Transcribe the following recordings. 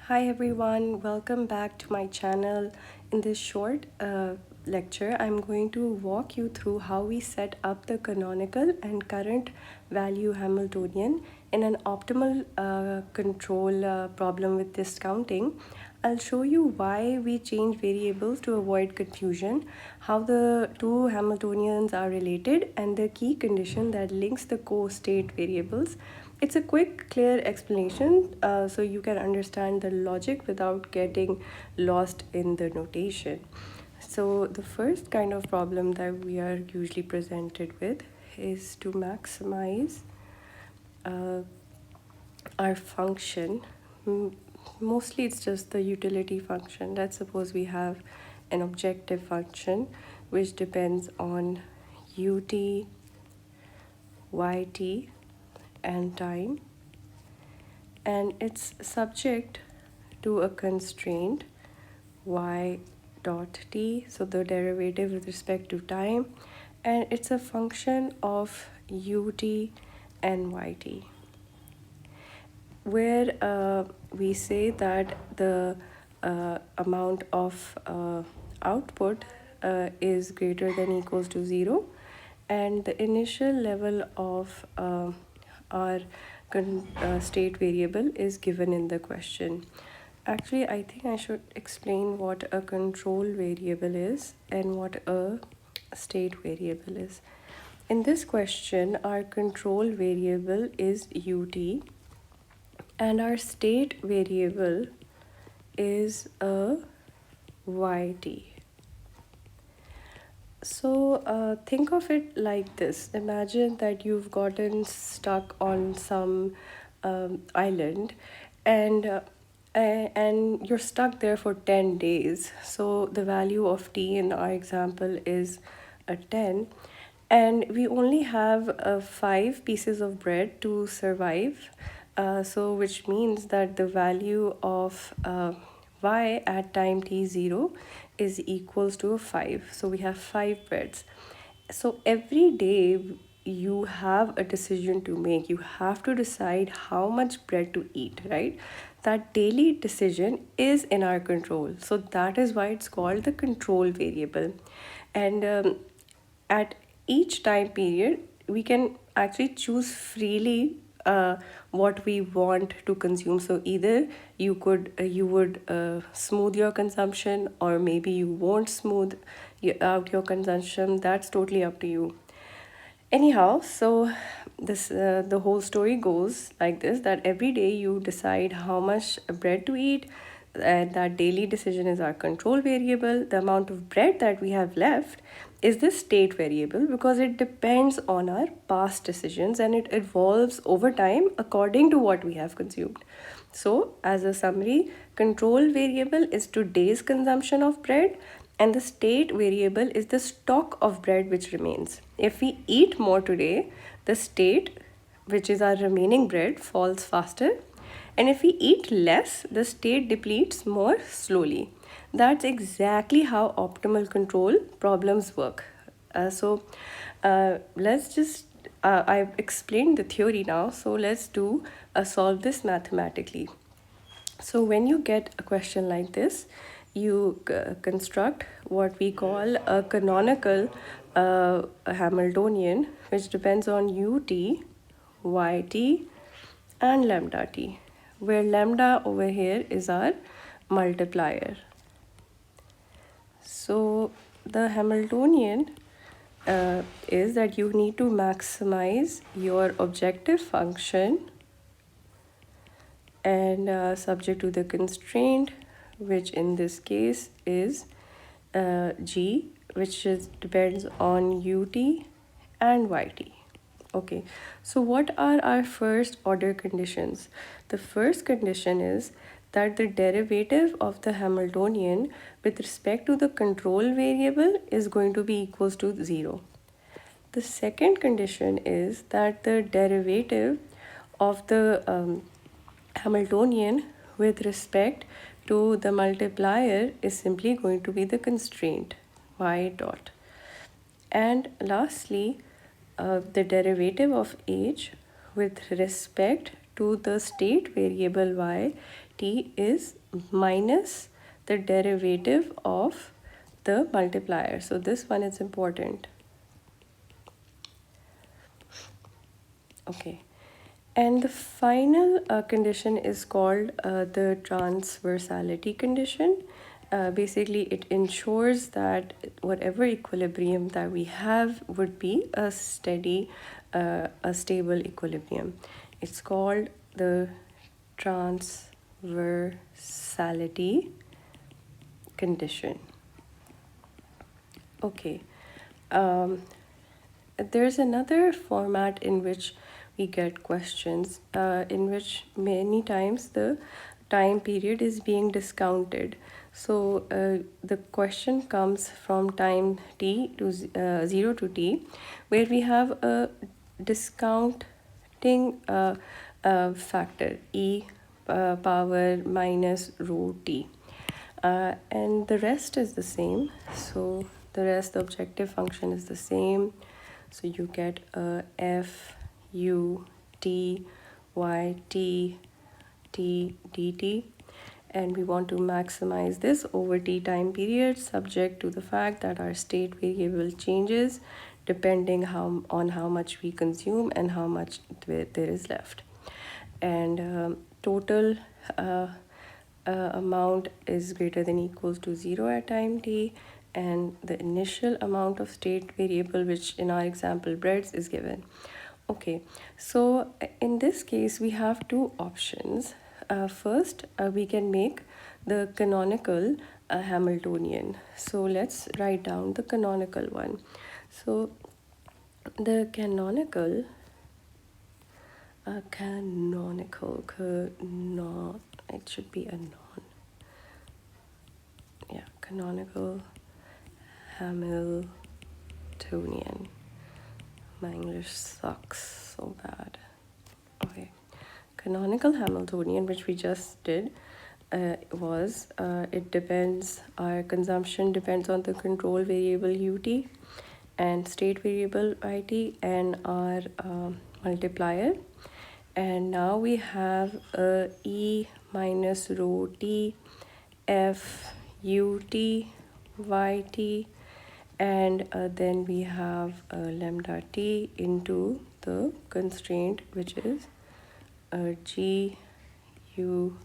Hi everyone, welcome back to my channel. In this short lecture, I'm going to walk you through how we set up the canonical and current value Hamiltonian in an optimal control problem with discounting. I'll show you why we change variables to avoid confusion, how the two Hamiltonians are related, and the key condition that links the co-state variables. It's a quick, clear explanation so you can understand the logic without getting lost in the notation. So, the first kind of problem that we are usually presented with is to maximize uh, our function. Mostly it's just the utility function. Let's suppose we have an objective function which depends on ut, yt, and time, and it's subject to a constraint y dot t, so the derivative with respect to time, and it's a function of ut and yt, where we say that the amount of output is greater than equals to 0, and the initial level of our state variable is given in the question. Actually, I think I should explain what a control variable is and what a state variable is. In this question, our control variable is ut and our state variable is a yt. So think of it like this. Imagine that you've gotten stuck on some island, and and you're stuck there for 10 days. So the value of t in our example is a 10, and we only have 5 pieces of bread to survive. So which means that the value of y at time t0 is equals to 5. So we have 5 breads. So every day you have a decision to make. You have to decide how much bread to eat, right? That daily decision is in our control. So that is why it's called the control variable. And at each time period, we can actually choose freely what we want to consume. So either you would smooth your consumption, or maybe you won't smooth out your consumption. That's totally up to you. Anyhow, so this the whole story goes like this, that every day you decide how much bread to eat, and that daily decision is our control variable. The amount of bread that we have left is the state variable, because it depends on our past decisions and it evolves over time according to what we have consumed. So as a summary, control variable is today's consumption of bread, and the state variable is the stock of bread which remains. If we eat more today, the state, which is our remaining bread, falls faster, and if we eat less, the state depletes more slowly. That's exactly how optimal control problems work. Let's just I've explained the theory now, so let's do solve this mathematically. So when you get a question like this, you construct what we call a canonical Hamiltonian, which depends on ut, yt, and lambda t, where lambda over here is our multiplier. So the Hamiltonian is that you need to maximize your objective function, and subject to the constraint, which in this case is g, which depends on ut and yt. Okay, so what are our first order conditions? The first condition is that the derivative of the Hamiltonian with respect to the control variable is going to be equals to 0. The second condition is that the derivative of the Hamiltonian with respect to the multiplier is simply going to be the constraint y dot. And lastly, the derivative of h with respect to the state variable y t is minus the derivative of the multiplier. So this one is important. Okay. And the final condition is called the transversality condition. Basically, it ensures that whatever equilibrium that we have would be a steady, a stable equilibrium. It's called the transversality condition. Okay. There's another format in which we get questions in which many times the time period is being discounted. So the question comes from time t to 0 to t, where we have a discounting factor e power minus rho t. And the rest is the same. So the objective function is the same. So you get a f u t y t t dt, and we want to maximize this over t time period, subject to the fact that our state variable changes depending on how much we consume and how much there is left. And total amount is greater than equals to 0 at time t, and the initial amount of state variable, which in our example breads, is given. Okay, so in this case we have two options. First, we can make the canonical Hamiltonian. So let's write down the canonical one. So the canonical it should be a non. Yeah, canonical Hamiltonian. My English sucks so bad. Okay, canonical Hamiltonian, which we just did, it depends, our consumption depends on the control variable ut and state variable it and our multiplier. And now we have e minus rho t f ut yt, and then we have lambda t into the constraint, which is g u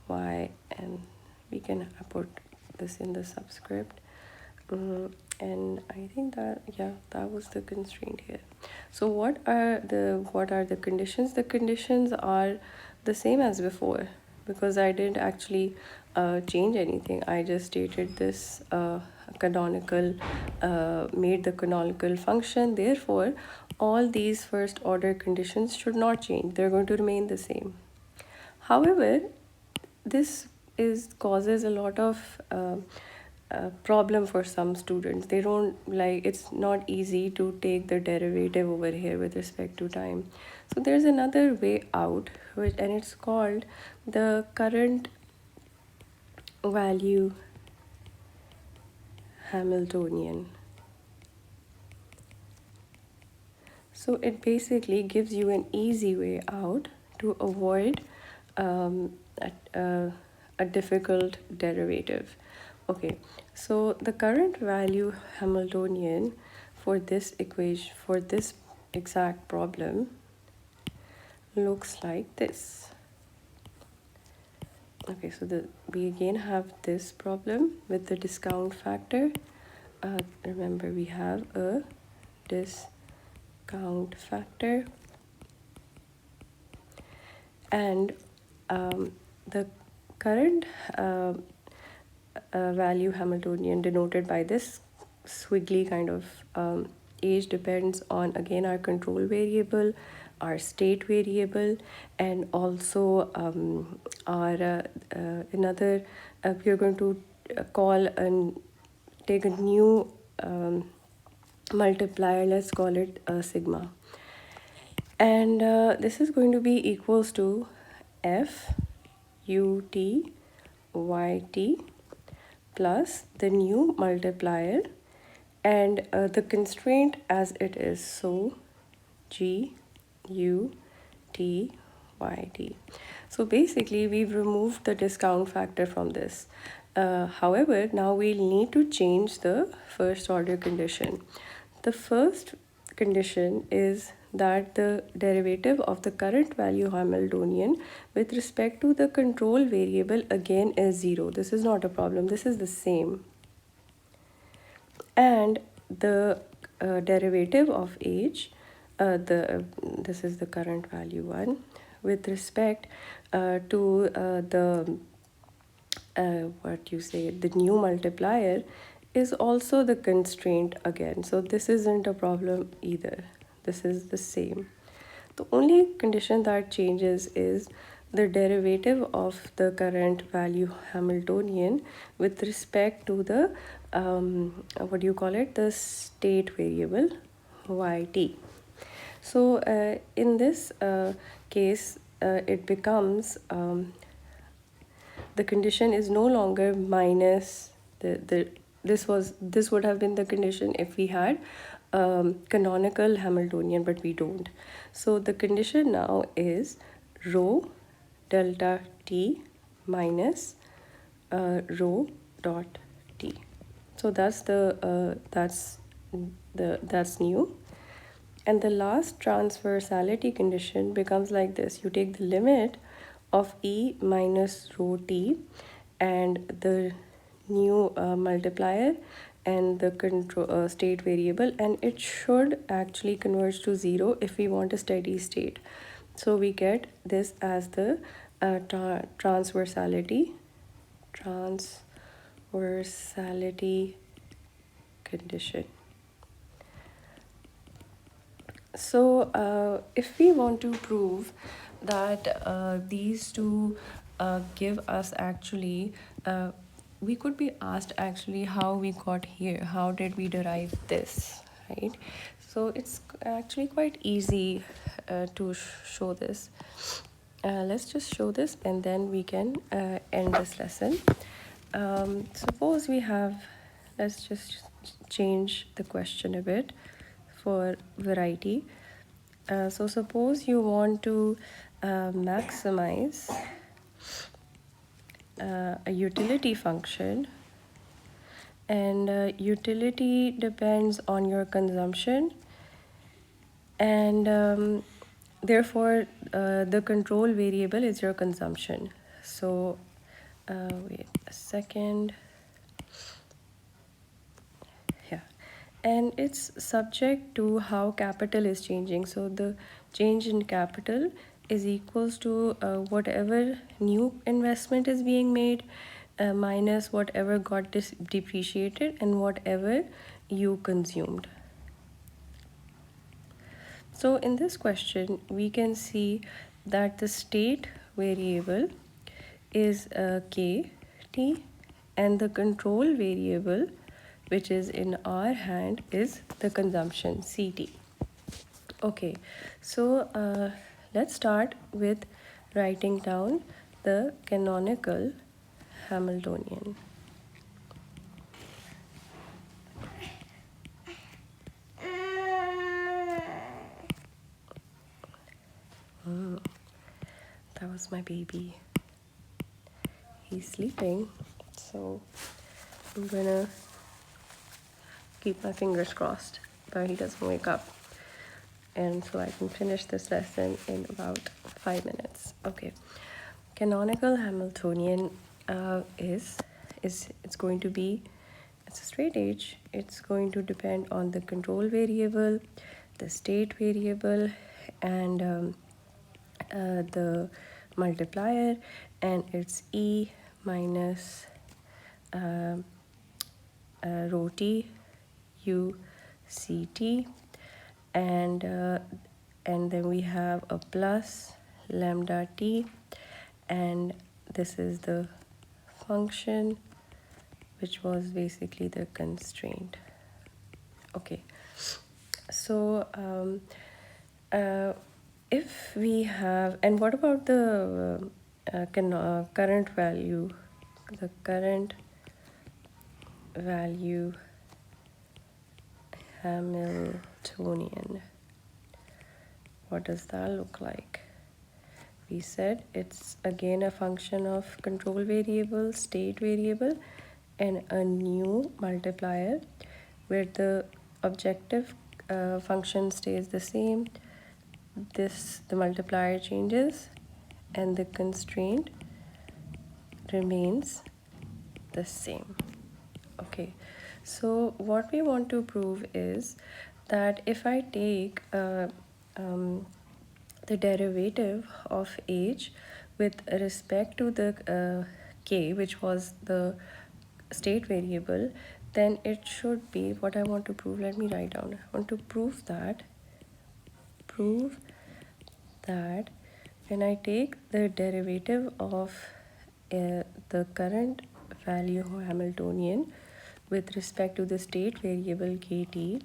y, and we can put this in the subscript. And I think that, yeah, that was the constraint here. So what are the conditions? The conditions are the same as before, because I didn't actually change anything. I just stated this canonical, made the canonical function. Therefore, all these first order conditions should not change. They're going to remain the same. However, this causes a lot of problem for some students. They don't like, it's not easy to take the derivative over here with respect to time. So there's another way out, and it's called the current value Hamiltonian. So it basically gives you an easy way out to avoid a difficult derivative. Okay, so the current value Hamiltonian for this equation, for this exact problem, looks like this. Okay, so we again have this problem with the discount factor. Remember, we have a discount factor, and the current value Hamiltonian, denoted by this squiggly kind of age, depends on, again, our control variable, our state variable, and also our another, we are going to call and take a new multiplier. Let's call it sigma, and this is going to be equals to f ut yt plus the new multiplier and the constraint as it is. So g u t yt. So basically we've removed the discount factor from this. However, now we'll need to change the first order condition. The first condition is that the derivative of the current value Hamiltonian with respect to the control variable again is 0. This is not a problem, this is the same. And the derivative of h, this is the current value 1, with respect to the new multiplier is also the constraint again. So this isn't a problem either. This is the same. The only condition that changes is the derivative of the current value Hamiltonian with respect to the the state variable yt. So in this case, it becomes the condition is no longer minus this would have been the condition if we had canonical Hamiltonian, but we don't. So the condition now is rho delta t minus rho dot t. So that's new. And the last transversality condition becomes like this. You take the limit of e minus rho t and the new multiplier and the control state variable, and it should actually converge to 0 if we want a steady state. So we get this as the transversality condition. So if we want to prove that these two give us actually, we could be asked actually how we got here, how did we derive this, right? So it's actually quite easy to show this. Let's just show this and then we can end this lesson. Suppose we have, let's just change the question a bit for variety. So suppose you want to maximize a utility function, and utility depends on your consumption, and therefore the control variable is your consumption. So wait a second. Yeah, and it's subject to how capital is changing. So the change in capital is equals to whatever new investment is being made minus whatever got depreciated and whatever you consumed. So in this question, we can see that the state variable is kt, and the control variable, which is in our hand, is the consumption ct. Okay, so let's start with writing down the canonical Hamiltonian. That was my baby. He's sleeping, so I'm gonna keep my fingers crossed that he doesn't wake up, and so I can finish this lesson in about 5 minutes. Okay, canonical Hamiltonian is it's going to be, it's a straight edge. It's going to depend on the control variable, the state variable, and the multiplier, and it's e minus rho t u c t, and then we have a plus lambda t, and this is the function which was basically the constraint. Okay, so if we have, and what about the current value, the current value Hamiltonian, what does that look like? we said it's again a function of control variable, state variable, and a new multiplier where the objective function stays the same. The multiplier changes and the constraint remains the same. Okay, so what we want to prove is that if I take the derivative of h with respect to the k, which was the state variable, then it should be what I want to prove. Let me write down. I want to prove that when I take the derivative of the current value Hamiltonian with respect to the state variable kt,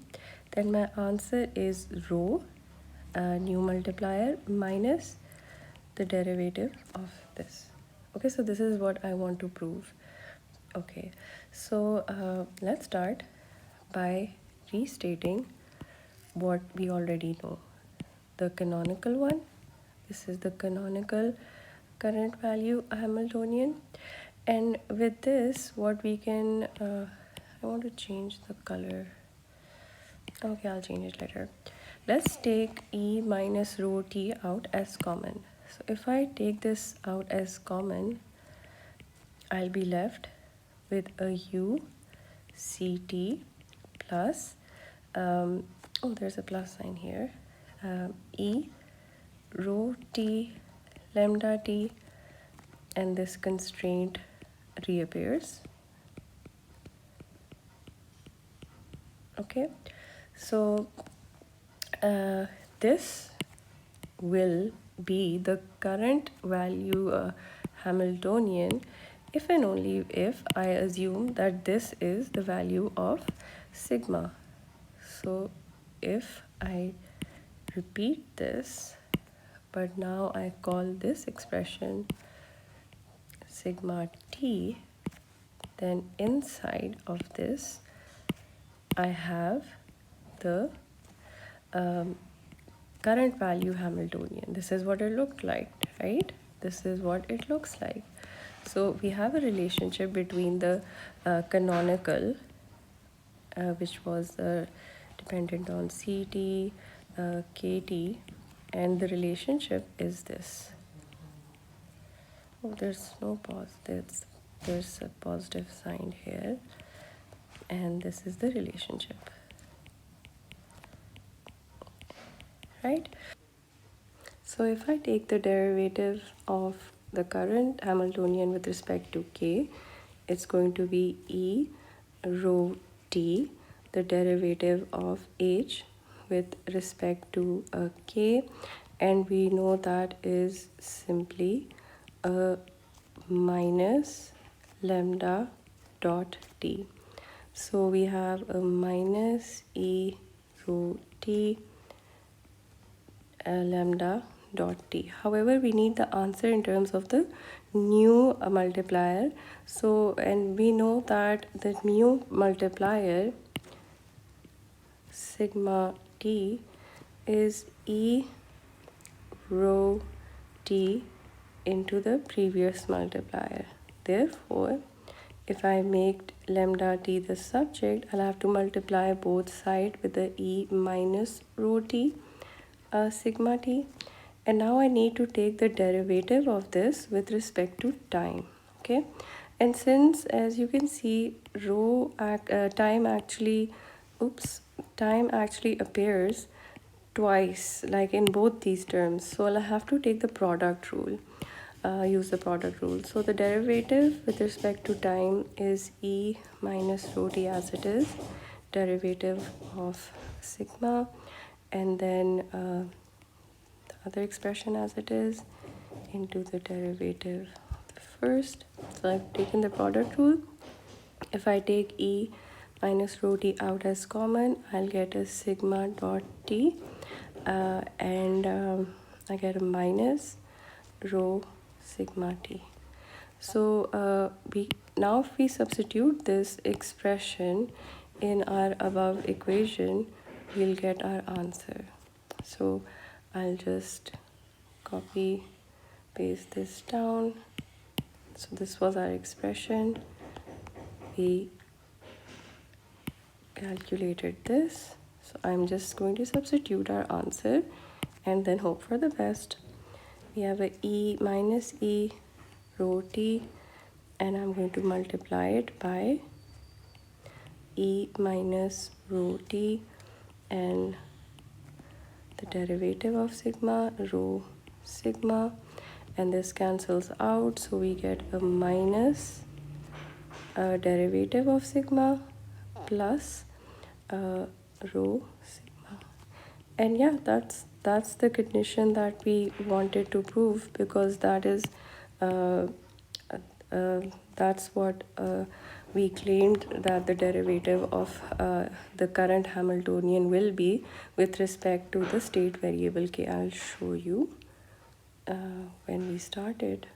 then my answer is rho new multiplier minus the derivative of this. Okay, so this is what I want to prove. Okay, so let's start by restating what we already know. The canonical one, this is the canonical current value Hamiltonian, and with this what we can I want to change the color. Okay, I'll change it later. Let's take e minus rho t out as common. So if I take this out as common, I'll be left with a u ct plus oh, there's a plus sign here, e rho t lambda t, and this constraint reappears. Okay, so this will be the current value Hamiltonian if and only if I assume that this is the value of sigma. So if I repeat this, but now I call this expression sigma t, then inside of this I have the current value Hamiltonian. This is what it looked like, right? This is what it looks like. So we have a relationship between the canonical, which was dependent on ct, kt, and the relationship is this. Oh, there's no pause. There's a positive sign here, and this is the relationship, right? So if I take the derivative of the current Hamiltonian with respect to k, it's going to be e rho t, the derivative of h with respect to k, and we know that is simply a minus lambda dot t. So we have a minus e rho t lambda dot t. However, we need the answer in terms of the new multiplier. So, and we know that the new multiplier sigma t is e rho t into the previous multiplier. Therefore, if I make lambda t the subject, I'll have to multiply both sides with the e minus rho t sigma t, and now I need to take the derivative of this with respect to time. Okay, and since, as you can see, time actually appears twice, like in both these terms, so I'll have to take the product rule, use the product rule. So the derivative with respect to time is e minus rho t as it is, derivative of sigma, and then the other expression as it is into the derivative of the first. So I've taken the product rule. If I take e minus rho t out as common, I'll get a sigma dot t, and I get a minus rho sigma t. So if we substitute this expression in our above equation, we'll get our answer. So I'll just copy paste this down. So this was our expression. We calculated this. So I'm just going to substitute our answer and then hope for the best. We have a E minus E rho t, and I'm going to multiply it by E minus rho t and the derivative of sigma, rho sigma, and this cancels out, so we get a minus derivative of sigma plus rho sigma. And yeah, that's the condition that we wanted to prove, because that is that's what we claimed that the derivative of the current Hamiltonian will be with respect to the state variable k. I'll show you when we started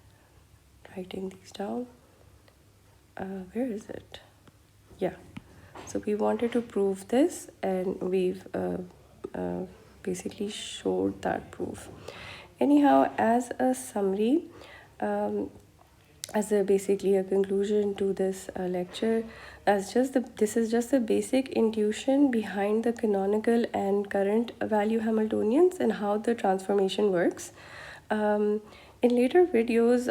writing these down. Where is it? Yeah. So we wanted to prove this, and we've basically showed that proof. Anyhow, as a summary, as basically a conclusion to this lecture, this is just the basic intuition behind the canonical and current value Hamiltonians and how the transformation works. In later videos,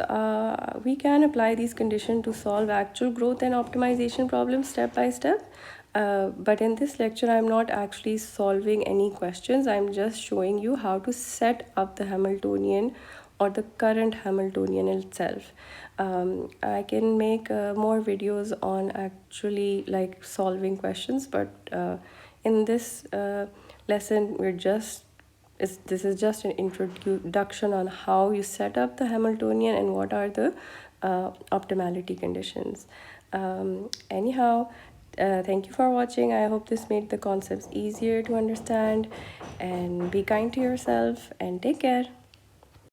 we can apply these conditions to solve actual growth and optimization problems step by step. But in this lecture, I'm not actually solving any questions. I'm just showing you how to set up the Hamiltonian or the current Hamiltonian itself. I can make more videos on actually like solving questions, but in this lesson, this is just an introduction on how you set up the Hamiltonian and what are the optimality conditions. Anyhow, thank you for watching. I hope this made the concepts easier to understand, and be kind to yourself and take care.